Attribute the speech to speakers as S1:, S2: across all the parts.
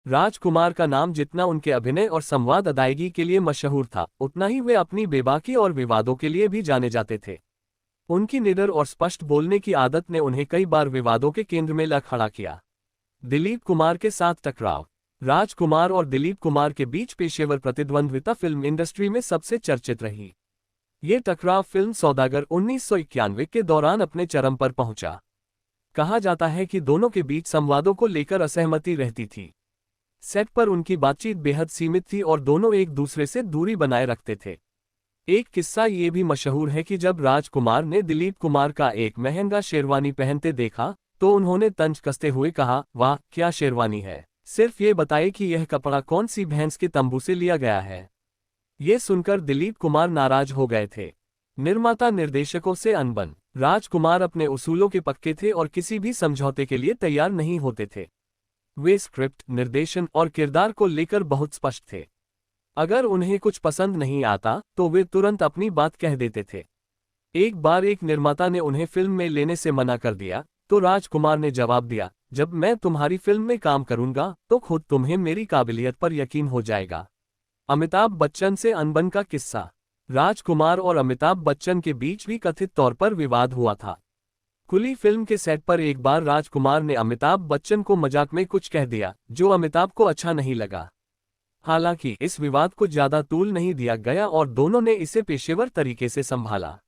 S1: राजकुमार का नाम जितना उनके अभिनय और संवाद अदायगी के लिए मशहूर था, उतना ही वे अपनी बेबाकी और विवादों के लिए भी जाने जाते थे। उनकी निडर और स्पष्ट बोलने की आदत ने उन्हें कई बार विवादों के केंद्र में ला खड़ा किया। दिलीप कुमार के साथ टकराव। राजकुमार और दिलीप कुमार के बीच पेशेवर प्रतिद्वंद्विता फिल्म इंडस्ट्री में सबसे चर्चित रही। ये टकराव फिल्म सौदागर 1991 के दौरान अपने चरम पर पहुंचा। कहा जाता है कि दोनों के बीच संवादों को लेकर असहमति रहती थी। सेट पर उनकी बातचीत बेहद सीमित थी और दोनों एक दूसरे से दूरी बनाए रखते थे। एक किस्सा ये भी मशहूर है कि जब राजकुमार ने दिलीप कुमार का एक महंगा शेरवानी पहनते देखा तो उन्होंने तंज कसते हुए कहा, वाह क्या शेरवानी है, सिर्फ ये बताइए कि यह कपड़ा कौन सी भैंस के तंबू से लिया गया है। ये सुनकर दिलीप कुमार नाराज हो गए थे। निर्माता निर्देशकों से अनबन। राजकुमार अपने उसूलों के पक्के थे और किसी भी समझौते के लिए तैयार नहीं होते थे। वे स्क्रिप्ट, निर्देशन और किरदार को लेकर बहुत स्पष्ट थे। अगर उन्हें कुछ पसंद नहीं आता तो वे तुरंत अपनी बात कह देते थे। एक बार एक निर्माता ने उन्हें फिल्म में लेने से मना कर दिया तो राजकुमार ने जवाब दिया, जब मैं तुम्हारी फिल्म में काम करूंगा तो खुद तुम्हें मेरी काबिलियत पर यकीन हो जाएगा। अमिताभ बच्चन से अनबन का किस्सा। राजकुमार और अमिताभ बच्चन के बीच भी कथित तौर पर विवाद हुआ था। कुली फिल्म के सेट पर एक बार राजकुमार ने अमिताभ बच्चन को मजाक में कुछ कह दिया जो अमिताभ को अच्छा नहीं लगा। हालांकि इस विवाद को ज्यादा तूल नहीं दिया गया और दोनों ने इसे पेशेवर तरीके से संभाला।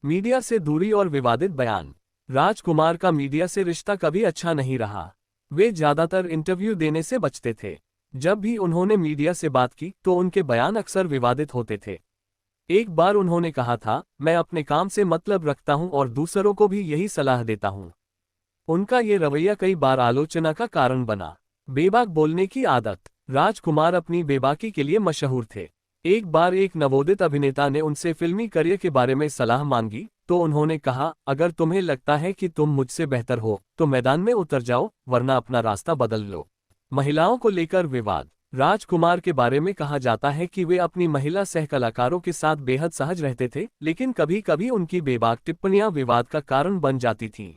S1: मीडिया से दूरी और विवादित बयान। राजकुमार का मीडिया से रिश्ता कभी अच्छा नहीं रहा। वे ज्यादातर इंटरव्यू देने से बचते थे। जब भी उन्होंने मीडिया से बात की तो उनके बयान अक्सर विवादित होते थे। एक बार उन्होंने कहा था, मैं अपने काम से मतलब रखता हूं और दूसरों को भी यही सलाह देता हूं। उनका ये रवैया कई बार आलोचना का कारण बना। बेबाक बोलने की आदत। राजकुमार अपनी बेबाकी के लिए मशहूर थे। एक बार एक नवोदित अभिनेता ने उनसे फिल्मी करियर के बारे में सलाह मांगी तो उन्होंने कहा, अगर तुम्हें लगता है कि तुम मुझसे बेहतर हो तो मैदान में उतर जाओ, वरना अपना रास्ता बदल लो। महिलाओं को लेकर विवाद। राजकुमार के बारे में कहा जाता है कि वे अपनी महिला सहकलाकारों के साथ बेहद सहज रहते थे, लेकिन कभी कभी उनकी बेबाक टिप्पणियां विवाद का कारण बन जाती थीं।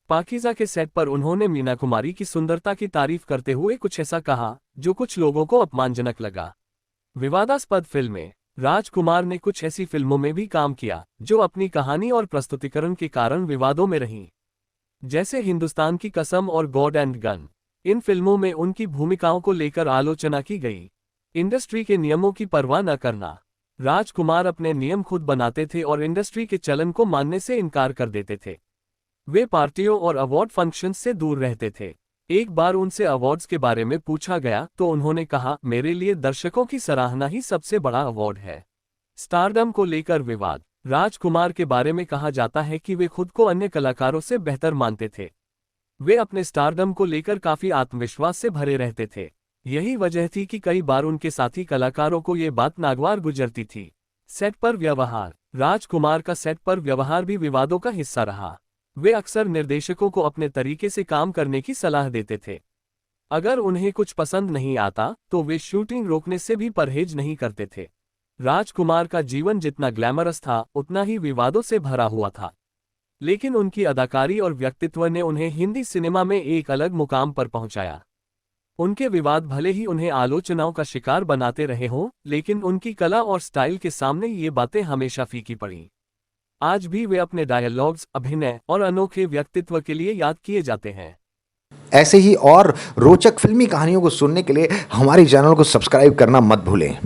S1: पाकीज़ा के सेट पर उन्होंने मीना कुमारी की सुंदरता की तारीफ करते हुए कुछ ऐसा कहा जो कुछ लोगों को अपमानजनक लगा। विवादास्पद फिल्में। राजकुमार ने कुछ ऐसी फिल्मों में भी काम किया जो अपनी कहानी और प्रस्तुतिकरण के कारण विवादों में रहीं, जैसे हिंदुस्तान की कसम और गॉड एंड गन। इन फिल्मों में उनकी भूमिकाओं को लेकर आलोचना की गई। इंडस्ट्री के नियमों की परवाह न करना। राजकुमार अपने नियम खुद बनाते थे और इंडस्ट्री के चलन को मानने से इनकार कर देते थे। वे पार्टियों और अवार्ड फंक्शंस से दूर रहते थे। एक बार उनसे अवार्ड्स के बारे में पूछा गया तो उन्होंने कहा, मेरे लिए दर्शकों की सराहना ही सबसे बड़ा अवार्ड है। स्टारडम को लेकर विवाद। राजकुमार के बारे में कहा जाता है कि वे खुद को अन्य कलाकारों से बेहतर मानते थे। वे अपने स्टारडम को लेकर काफी आत्मविश्वास से भरे रहते थे। यही वजह थी कि कई बार उनके साथी कलाकारों को ये बात नागवार गुजरती थी। सेट पर व्यवहार। राजकुमार का सेट पर व्यवहार भी विवादों का हिस्सा रहा। वे अक्सर निर्देशकों को अपने तरीके से काम करने की सलाह देते थे। अगर उन्हें कुछ पसंद नहीं आता तो वे शूटिंग रोकने से भी परहेज नहीं करते थे। राजकुमार का जीवन जितना ग्लैमरस था उतना ही विवादों से भरा हुआ था, लेकिन उनकी अदाकारी और व्यक्तित्व ने उन्हें हिंदी सिनेमा में एक अलग मुकाम पर पहुंचाया। उनके विवाद भले ही उन्हें आलोचनाओं का शिकार बनाते रहे हों, लेकिन उनकी कला और स्टाइल के सामने ये बातें हमेशा फीकी पड़ीं। आज भी वे अपने डायलॉग्स, अभिनय और अनोखे व्यक्तित्व के लिए याद किए जाते हैं।
S2: ऐसे ही और रोचक फिल्मी कहानियों को सुनने के लिए हमारे चैनल को सब्सक्राइब करना मत भूलें।